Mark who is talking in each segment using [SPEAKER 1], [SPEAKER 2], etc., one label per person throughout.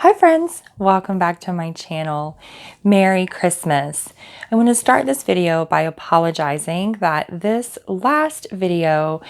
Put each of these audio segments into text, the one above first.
[SPEAKER 1] Hi friends, welcome back to my channel. Merry Christmas. I want to start this video by apologizing that this last video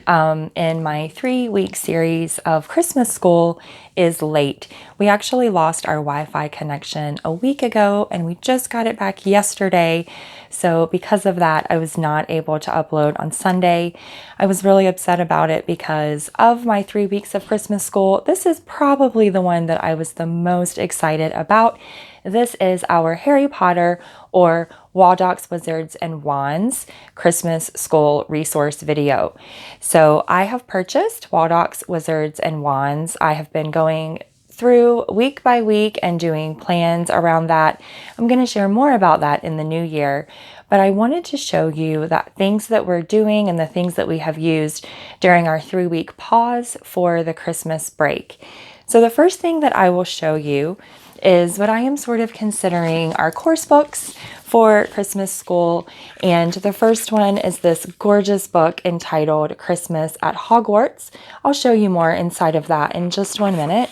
[SPEAKER 1] in my 3-week series of Christmas school is late. We actually lost our Wi-Fi connection a week ago and we just got it back yesterday. So because of that, I was not able to upload on Sunday. I was really upset about it because of my 3 weeks of Christmas school. This is probably the one that I was the most excited about. This is our Harry Potter or Waldock's Wizards and Wands Christmas School resource video. So I have purchased Waldock's Wizards and Wands. I have been going through week by week and doing plans around that. I'm going to share more about that in the new year, but I wanted to show you that things that we're doing and the things that we have used during our 3-week pause for the Christmas break. So the first thing that I will show you is what I am sort of considering our course books for Christmas school. And the first one is this gorgeous book entitled Christmas at Hogwarts. I'll show you more inside of that in just 1 minute.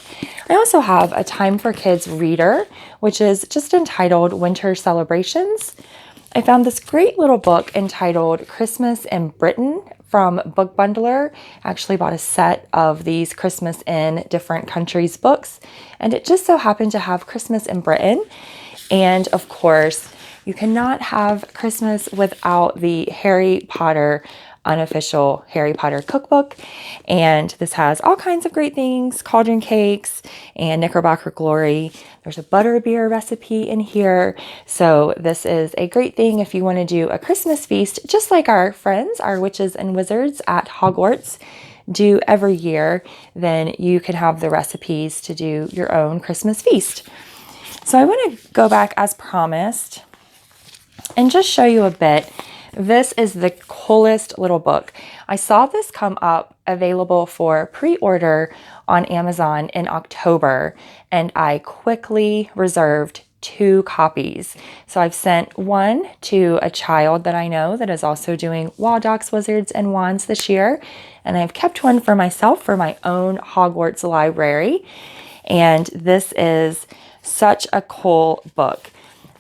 [SPEAKER 1] I also have a Time for Kids reader, which is just entitled Winter Celebrations. I found this great little book entitled Christmas in Britain from Book Bundler. I actually bought a set of these Christmas in different countries books, and it just so happened to have Christmas in Britain. And of course, you cannot have Christmas without the Harry Potter unofficial Harry Potter cookbook. And this has all kinds of great things, cauldron cakes and Knickerbocker Glory. There's a butterbeer recipe in here. So this is a great thing if you want to do a Christmas feast, just like our friends, our witches and wizards at Hogwarts do every year. Then you can have the recipes to do your own Christmas feast. So I want to go back as promised and just show you a bit. This is the coolest little book. I saw this come up available for pre-order on Amazon in October, and I quickly reserved 2 copies. So I've sent one to a child that I know that is also doing Waldock's Wizards and Wands this year, and I've kept one for myself for my own Hogwarts library. And this is such a cool book.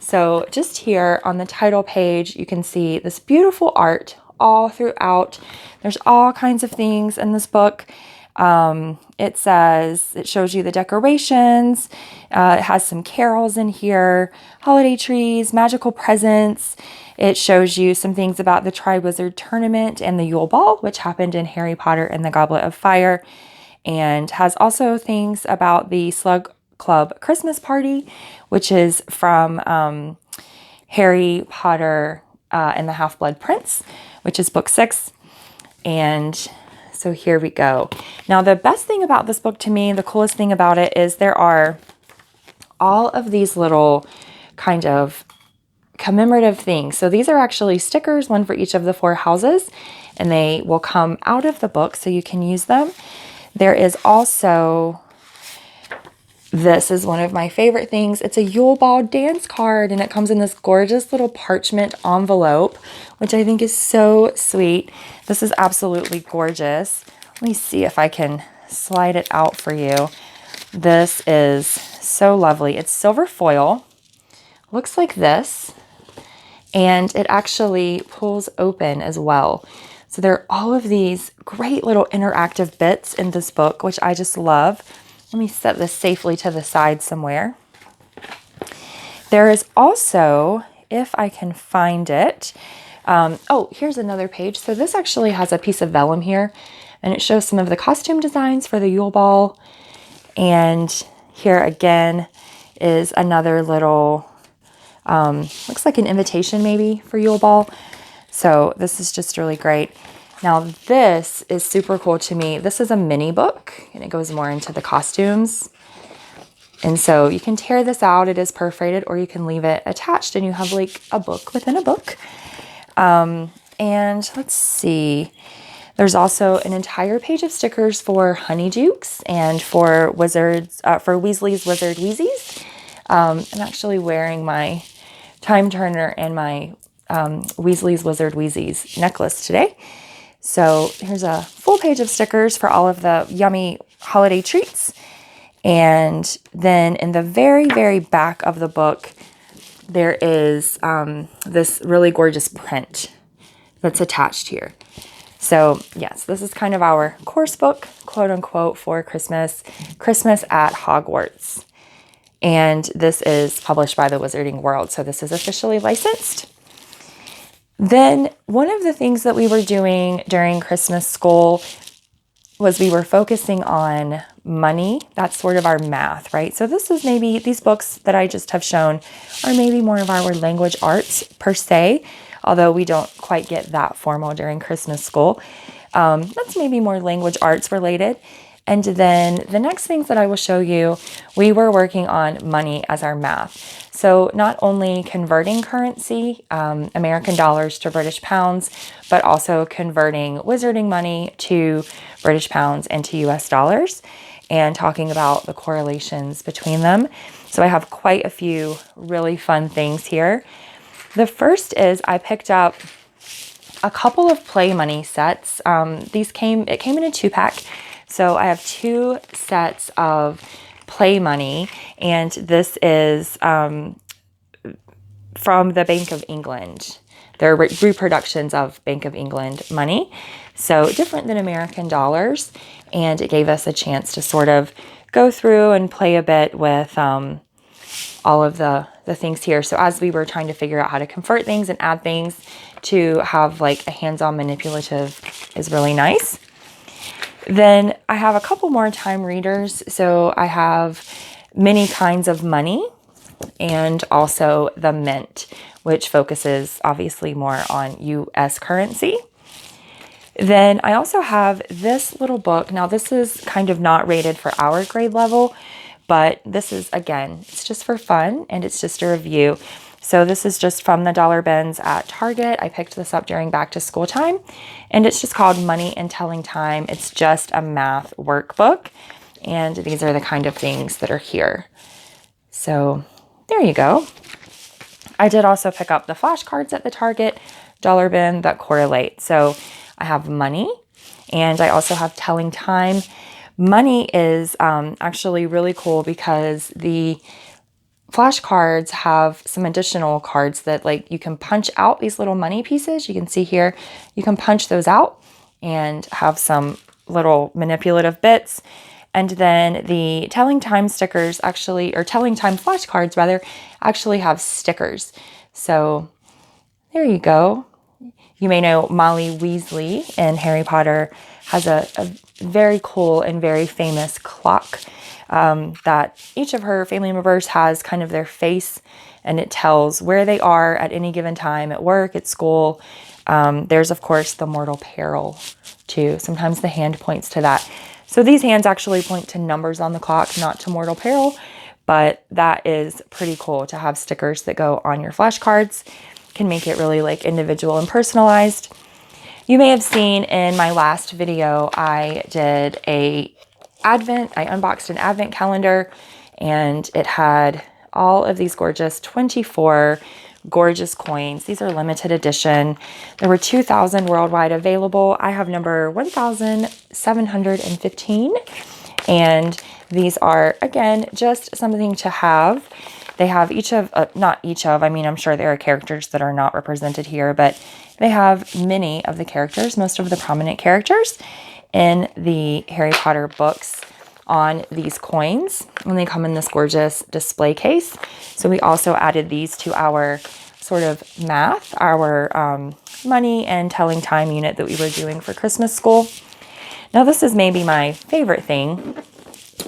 [SPEAKER 1] So just here on the title page, you can see this beautiful art all throughout. There's all kinds of things in this book. It shows you the decorations. It has some carols in here, holiday trees, magical presents. It shows you some things about the Triwizard Tournament and the Yule Ball, which happened in Harry Potter and the Goblet of Fire, and has also things about the Slug Club Christmas Party, which is from Harry Potter and the Half-Blood Prince, which is book 6. And so here we go. Now, the best thing about this book to me, the coolest thing about it, is there are all of these little kind of commemorative things. So these are actually stickers, one for each of the 4 houses, and they will come out of the book so you can use them. There is also, this is one of my favorite things. It's a Yule Ball dance card, and it comes in this gorgeous little parchment envelope, which I think is so sweet. This is absolutely gorgeous. Let me see if I can slide it out for you. This is so lovely. It's silver foil. Looks like this, and it actually pulls open as well. So there are all of these great little interactive bits in this book, which I just love. Let me set this safely to the side somewhere. There is also, if I can find it, oh, here's another page. So this actually has a piece of vellum here, and it shows some of the costume designs for the Yule Ball. And here again is another little, looks like an invitation maybe for Yule Ball. So this is just really great. Now this is super cool to me. This is a mini book, and it goes more into the costumes. And so you can tear this out. It is perforated, or you can leave it attached and you have like a book within a book. And let's see. There's also an entire page of stickers for Honeydukes and for Wizards, for Weasley's Wizard Wheezies. I'm actually wearing my Time Turner and my Weasley's Wizard Wheezies necklace today. So here's a full page of stickers for all of the yummy holiday treats. And then in the very, very back of the book, there is this really gorgeous print that's attached here. So yes, this is kind of our course book, quote unquote, for Christmas, Christmas at Hogwarts. And this is published by the Wizarding World. So this is officially licensed. Then one of the things that we were doing during Christmas school was we were focusing on money. That's sort of our math, right? So this is maybe, these books that I just have shown are maybe more of our language arts per se, although we don't quite get that formal during Christmas school. That's maybe more language arts related. And then the next things that I will show you, we were working on money as our math. So not only converting currency, American dollars to British pounds, but also converting wizarding money to British pounds and to US dollars, and talking about the correlations between them. So I have quite a few really fun things here. The first is I picked up a couple of play money sets. It came in a 2-pack. So I have 2 sets of play money, and this is from the Bank of England. They're reproductions of Bank of England money, so different than American dollars, and it gave us a chance to sort of go through and play a bit with all of the things here. So as we were trying to figure out how to convert things and add things, to have like a hands-on manipulative is really nice. Then I have a couple more time readers. So I have many kinds of money and also the mint, which focuses obviously more on US currency. Then I also have this little book. Now this is kind of not rated for our grade level, but this is, again, it's just for fun and it's just a review. So this is just from the dollar bins at Target. I picked this up during back to school time, and it's just called Money and Telling Time. It's just a math workbook, and these are the kind of things that are here. So there you go. I did also pick up the flashcards at the Target dollar bin that correlate. So I have money, and I also have telling time. Money is actually really cool because the flashcards have some additional cards that, like, you can punch out these little money pieces. You can see here, you can punch those out and have some little manipulative bits. And then the telling time stickers actually, or telling time flashcards rather, actually have stickers. So there you go. You may know Molly Weasley in Harry Potter has a very cool and very famous clock that each of her family members has kind of their face, and it tells where they are at any given time at work, at school. There's, of course, the mortal peril too. Sometimes the hand points to that. So these hands actually point to numbers on the clock, not to mortal peril, but that is pretty cool to have stickers that go on your flashcards. Can make it really like individual and personalized. You may have seen in my last video, I did I unboxed an advent calendar, and it had all of these gorgeous 24 gorgeous coins. These are limited edition. There were 2,000 worldwide available. I have number 1,715, and these are, again, just something to have. They have each of, not each of, I mean, I'm sure there are characters that are not represented here, but they have many of the characters, most of the prominent characters in the Harry Potter books on these coins, and they come in this gorgeous display case. So we also added these to our sort of math, our money and telling time unit that we were doing for Christmas school. Now this is maybe my favorite thing.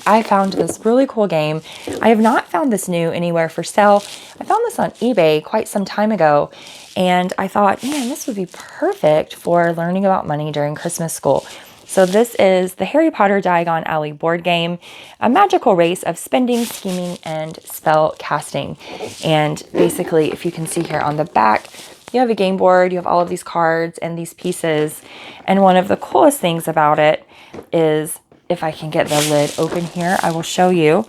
[SPEAKER 1] I found this really cool game. I have not found this new anywhere for sale. I found this on eBay quite some time ago, and I thought, man, this would be perfect for learning about money during Christmas school. So this is the Harry Potter Diagon Alley board game, a magical race of spending, scheming, and spell casting. And basically, if you can see here on the back, you have a game board, you have all of these cards and these pieces. And one of the coolest things about it is, if I can get the lid open here, I will show you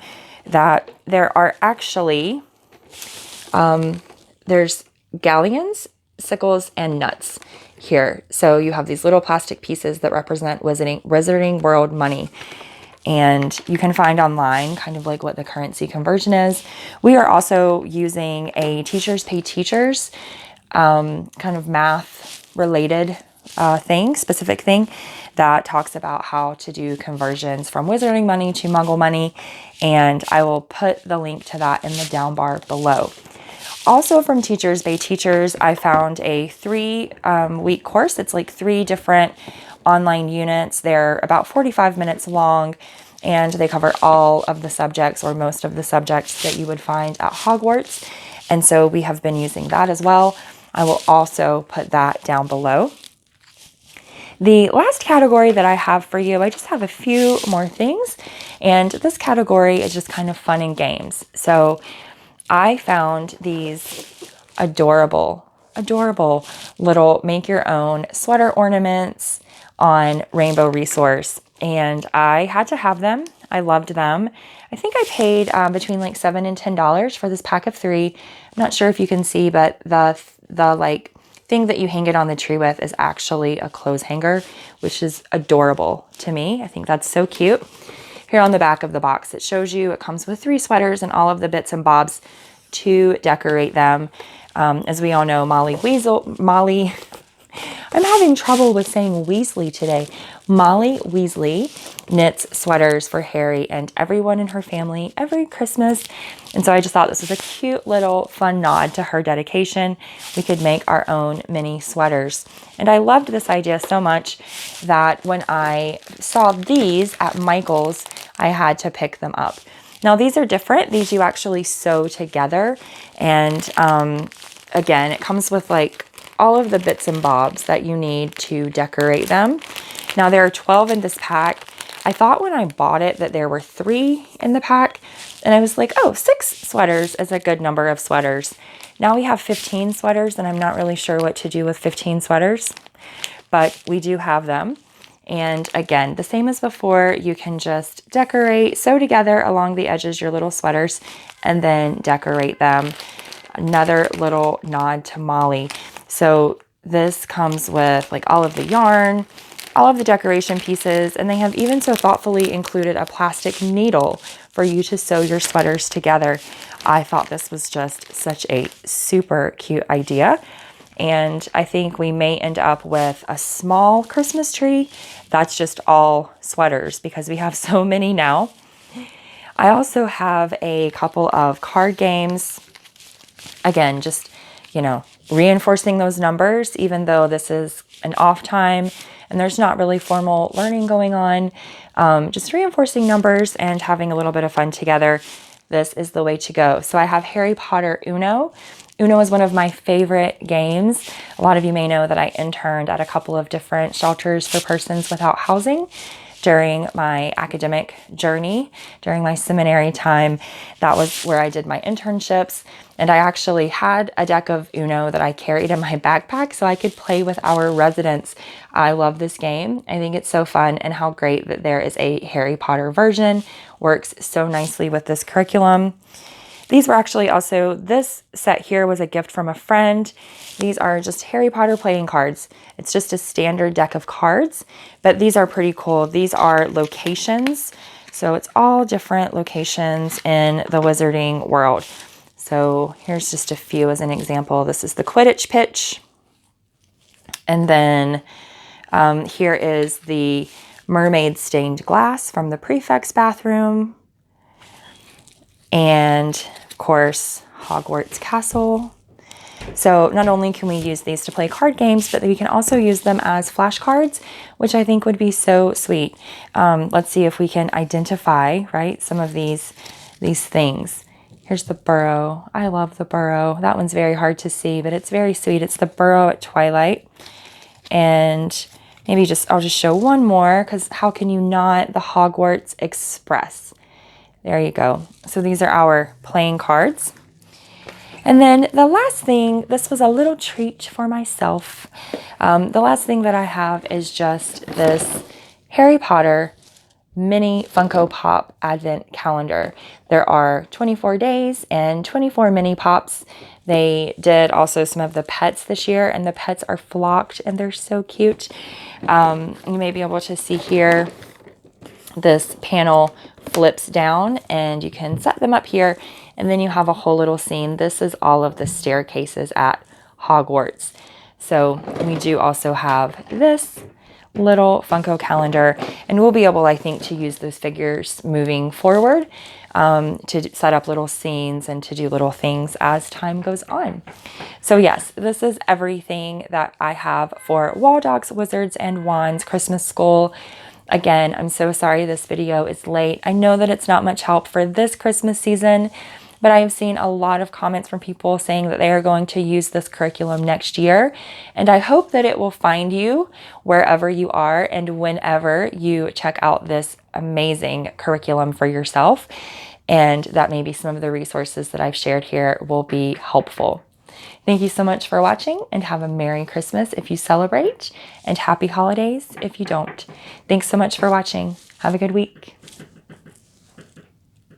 [SPEAKER 1] that there are actually, there's galleons, sickles, and nuts here. So you have these little plastic pieces that represent Wizarding World money. and you can find online kind of like what the currency conversion is. We are also using a Teachers Pay Teachers kind of math related specific thing that talks about how to do conversions from wizarding money to muggle money. And I will put the link to that in the down bar below. Also from Teachers Pay Teachers, I found a 3-week course. It's like 3 different online units. They're about 45 minutes long, and they cover all of the subjects or most of the subjects that you would find at Hogwarts. And so we have been using that as well. I will also put that down below. The last category that I have for you, I just have a few more things. And this category is just kind of fun and games. So I found these adorable little make your own sweater ornaments on Rainbow Resource, and I had to have them. I loved them. I think I paid between like $7 and $10 for this pack of 3. I'm not sure if you can see, but the like thing that you hang it on the tree with is actually a clothes hanger, which is adorable to me. I think that's so cute. Here on the back of the box, it shows you it comes with 3 sweaters and all of the bits and bobs to decorate them. As we all know, Molly, I'm having trouble with saying Weasley today. Molly Weasley knits sweaters for Harry and everyone in her family every Christmas. And so I just thought this was a cute little fun nod to her dedication. We could make our own mini sweaters. And I loved this idea so much that when I saw these at Michael's, I had to pick them up. Now these are different. These you actually sew together. And again, it comes with like all of the bits and bobs that you need to decorate them. Now there are 12 in this pack. I thought when I bought it that there were 3 in the pack, and I was like, oh, 6 sweaters is a good number of sweaters. Now we have 15 sweaters, and I'm not really sure what to do with 15 sweaters, but we do have them. And again, the same as before, you can just decorate, sew together along the edges your little sweaters, and then decorate them. Another little nod to Molly. So this comes with like all of the yarn, all of the decoration pieces, and they have even so thoughtfully included a plastic needle for you to sew your sweaters together. I thought this was just such a super cute idea. And I think we may end up with a small Christmas tree that's just all sweaters because we have so many now. I also have a couple of card games. Again, just, reinforcing those numbers, even though this is an off time and there's not really formal learning going on. Just reinforcing numbers and having a little bit of fun together. This is the way to go. So I have Harry Potter Uno. Uno is one of my favorite games. A lot of you may know that I interned at a couple of different shelters for persons without housing during my academic journey, during my seminary time. That was where I did my internships. And I actually had a deck of Uno that I carried in my backpack so I could play with our residents. I love this game. I think it's so fun, and how great that there is a Harry Potter version. Works so nicely with this curriculum. These were actually also, this set here was a gift from a friend. These are just Harry Potter playing cards. It's just a standard deck of cards, but these are pretty cool. These are locations. So it's all different locations in the wizarding world. So here's just a few as an example. This is the Quidditch pitch. And then here is the mermaid stained glass from the prefect's bathroom. And of course, Hogwarts Castle. So not only can we use these to play card games, but we can also use them as flashcards, which I think would be so sweet. Let's see if we can identify, right, some of these things. Here's the burrow. I love the burrow. That one's very hard to see, but it's very sweet. It's the burrow at twilight. And maybe I'll just show one more, because how can you not? The Hogwarts Express. There you go. So these are our playing cards. And then the last thing, this was a little treat for myself. The last thing that I have is just this Harry Potter mini Funko Pop Advent Calendar. There are 24 days and 24 mini pops. They did also some of the pets this year, and the pets are flocked and they're so cute. You may be able to see here. this panel flips down and you can set them up here, and then you have a whole little scene. This is all of the staircases at Hogwarts. So we do also have this little Funko calendar, and we'll be able, I think, to use those figures moving forward to set up little scenes and to do little things as time goes on. So yes, this is everything that I have for Waldock's Wizards and Wands Christmas School. Again, I'm so sorry this video is late. I know that it's not much help for this Christmas season, but I have seen a lot of comments from people saying that they are going to use this curriculum next year. And I hope that it will find you wherever you are and whenever you check out this amazing curriculum for yourself. And that maybe some of the resources that I've shared here will be helpful. Thank you so much for watching, and have a Merry Christmas if you celebrate, and Happy Holidays if you don't. Thanks so much for watching. Have a good week.